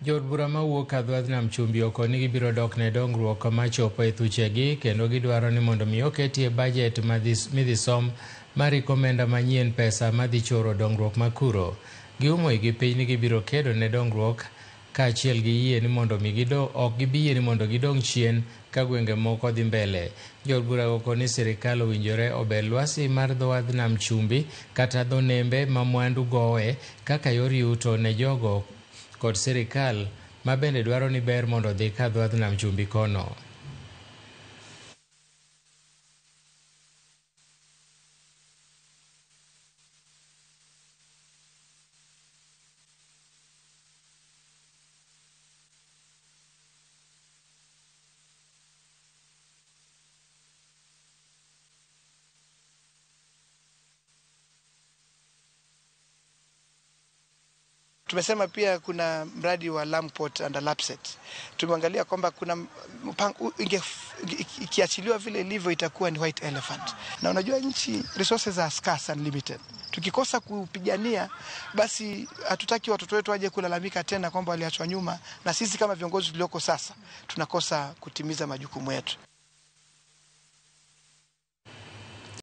Jod bura mawuok Adhwath Nam Chumbi okoni gibiro dok ne dongruok machopo e thuchegi kendo gidwaro ni mondo mi oketie bajet midhi som mar omenda manyien pesa madhi choro dongruok makuro. Giumo gi piny ni gibiro kedo ne dongruok kaachiel gi yie ni mondo mi ok gibiyie ni mondo gidong chien ka gwenge moko dhi mbele. Jod bura okoni sirikal owinjore obel lwasi mar Adhwath Nam Chumbi kata dho nembe ma mwandu gowe kaka yor yuto ne jogo kod sirikal ma bende dwaro ni ber mondo dhi ka Adhwath Nam Chumbi kono. Tumesema pia kuna mradi wa Lamu Port and Lapsset. Tumeangalia kwamba kuna ikiachiliwa vile ilivyo itakuwa ni white elephant. Na unajua nchi resources are scarce and limited. Tukikosa kupigania basi hatutaki watoto wetu waje kulalamika tena kwamba waliachwa nyuma, na sisi kama viongozi tulioko sasa tunakosa kutimiza majukumu yetu.